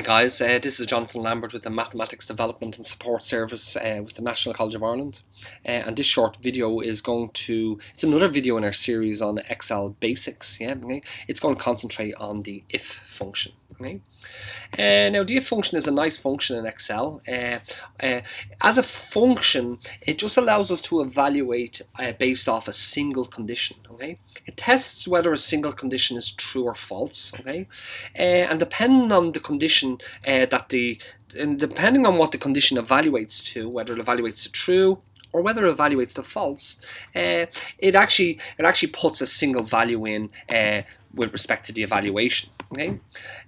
guys, this is Jonathan Lambert with the Mathematics Development and Support Service with the National College of Ireland, and this short video is it's another video in our series on Excel basics. Okay? It's going to concentrate on the if function. Okay? Now the if function is a nice function in Excel. As a function, it just allows us to evaluate based off a single condition. Okay? It tests whether a single condition is true or false. Okay? And depending on the condition depending on what the condition evaluates to, whether it evaluates to true or whether it evaluates to false, it actually puts a single value in with respect to the evaluation. Okay,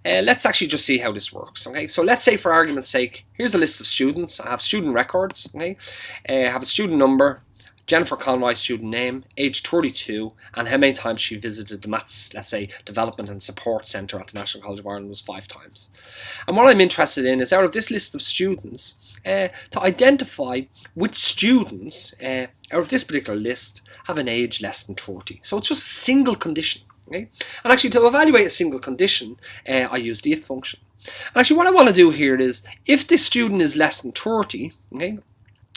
let's actually just see how this works. Okay, so let's say for argument's sake, here's a list of students. I have student records. Okay, I have a student number, Jennifer Conroy, student name, age 32, and how many times she visited the Maths, let's say, Development and Support Centre at the National College of Ireland was 5 times. And what I'm interested in is out of this list of students, to identify which students out of this particular list have an age less than 30. So it's just a single condition. Okay? And actually to evaluate a single condition, I use the if function. And actually what I want to do here is, if this student is less than 30, okay,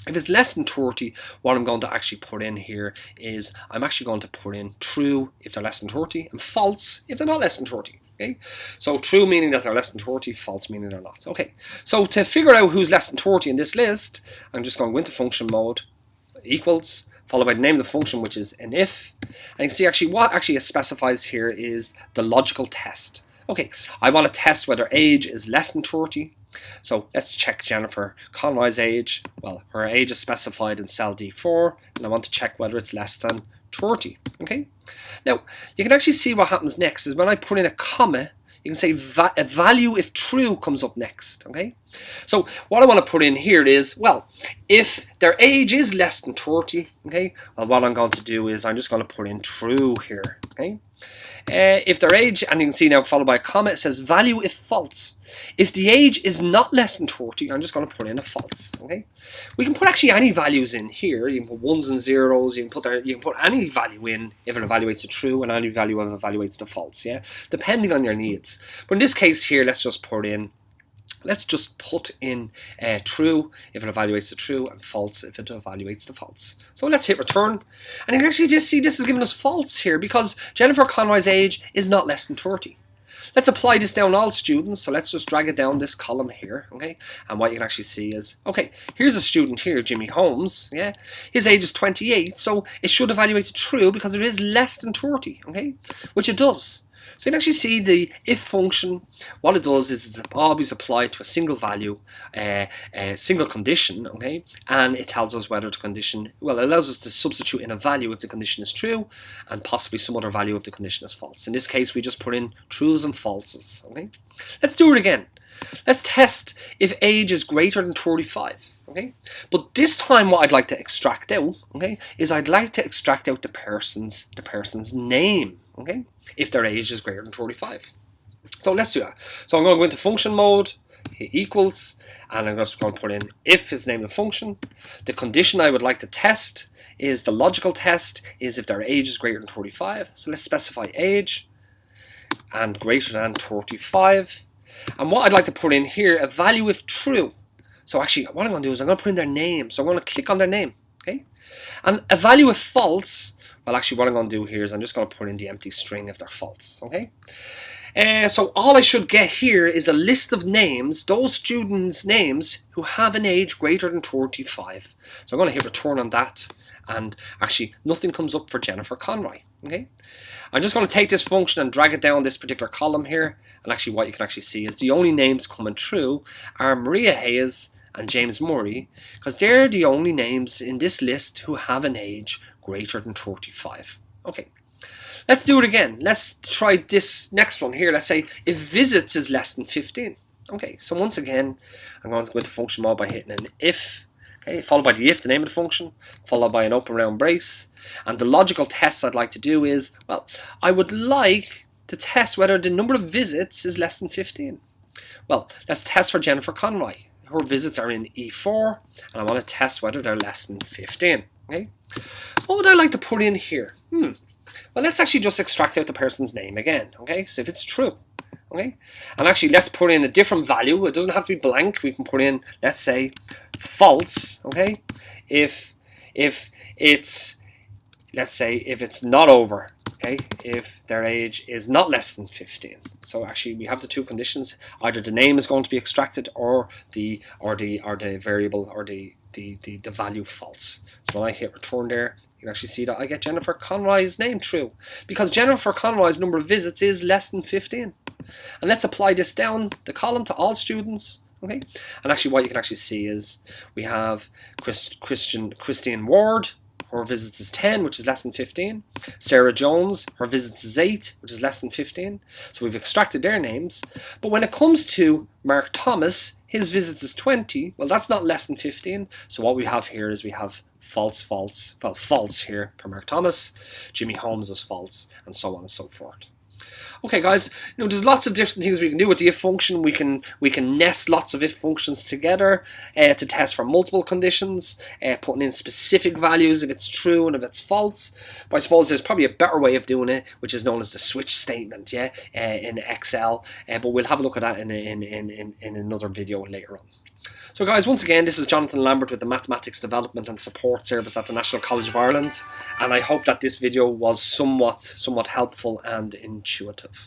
if it's less than 30, what I'm going to actually put in here is I'm actually going to put in true if they're less than 30 and false if they're not less than 30. Okay? So true meaning that they're less than 30, false meaning they're not. Okay, so to figure out who's less than 30 in this list, I'm just going to go into function mode, equals, followed by the name of the function, which is an if. And you can see actually what actually it specifies here is the logical test. Okay, I want to test whether age is less than 30. So let's check Jennifer Conroy's age. Well, her age is specified in cell D4, and I want to check whether it's less than 30. Okay. Now you can actually see what happens next is when I put in a comma, you can say a value if true comes up next. Okay. So what I want to put in here is, well, if their age is less than 30, okay, well, what I'm going to do is I'm just going to put in true here. Okay. If their age, and you can see now followed by a comma, it says value if false. If the age is not less than 30, I'm just going to put in a false. Okay, we can put actually any values in here. You can put ones and zeros. You can put any value in if it evaluates to true, and any value if it evaluates to false. Yeah, depending on your needs. But in this case here, let's just put in true if it evaluates to true and false if it evaluates to false. So let's hit return, and you can actually just see this is giving us false here because Jennifer Conroy's age is not less than 30. Let's apply this down all students, so let's just drag it down this column here, okay? And what you can actually see is, okay, here's a student here, Jimmy Holmes, yeah? His age is 28, so it should evaluate to true because it is less than 30, okay? Which it does. So you can actually see the if function, what it does is it's always applied to a single value, a single condition, okay? And it tells us whether the condition, well, it allows us to substitute in a value if the condition is true and possibly some other value if the condition is false. In this case, we just put in trues and falses, okay? Let's do it again. Let's test if age is greater than 35, okay? But this time what I'd like to extract out, okay, is I'd like to extract out the person's name, okay, if their age is greater than 35. So let's do that. So I'm going to go into function mode, hit equals, and I'm just going to put in if is the name of the function. The condition I would like to test is the logical test is if their age is greater than 35. So let's specify age and greater than 35. And what I'd like to put in here, a value if true. So actually what I'm going to do is I'm going to put in their name. So I'm going to click on their name, okay? And a value if false, well, actually what I'm going to do here is I'm just going to put in the empty string if they're false, okay? So all I should get here is a list of names, those students' names who have an age greater than 35. So I'm going to hit return on that, and actually nothing comes up for Jennifer Conroy, okay? I'm just going to take this function and drag it down this particular column here, and actually what you can actually see is the only names coming through are Maria Hayes and James Murray, because they're the only names in this list who have an age greater than 35. Okay, let's do it again. Let's try this next one here. Let's say if visits is less than 15. Okay, so once again, I'm going to go into function mode by hitting an if, okay, followed by the if, the name of the function, followed by an open round brace. And the logical test I'd like to do is, well, I would like to test whether the number of visits is less than 15. Well, let's test for Jennifer Conroy. Her visits are in E4, and I want to test whether they're less than 15. Okay, what would I like to put in here? Well, let's actually just extract out the person's name again. Okay, so if it's true, Okay, and actually let's put in a different value. It doesn't have to be blank. We can put in, let's say, false. Okay, if it's, let's say, if it's not over. Okay, if their age is not less than 15. So actually we have the two conditions. Either the name is going to be extracted or the variable or the value false. So when I hit return there, you can actually see that I get Jennifer Conroy's name true, because Jennifer Conroy's number of visits is less than 15. And let's apply this down the column to all students. Okay, and actually what you can actually see is we have Christine Ward, her visits is 10, which is less than 15. Sarah Jones, her visits is 8, which is less than 15. So we've extracted their names. But when it comes to Mark Thomas, his visits is 20. Well, that's not less than 15. So what we have here is we have false here for Mark Thomas. Jimmy Holmes is false, and so on and so forth. Okay, guys, there's lots of different things we can do with the if function. We can nest lots of if functions together to test for multiple conditions, putting in specific values if it's true and if it's false. But I suppose there's probably a better way of doing it, which is known as the switch statement, in Excel. But we'll have a look at that in another video later on. So guys, once again, this is Jonathan Lambert with the Mathematics Development and Support Service at the National College of Ireland, and I hope that this video was somewhat helpful and intuitive.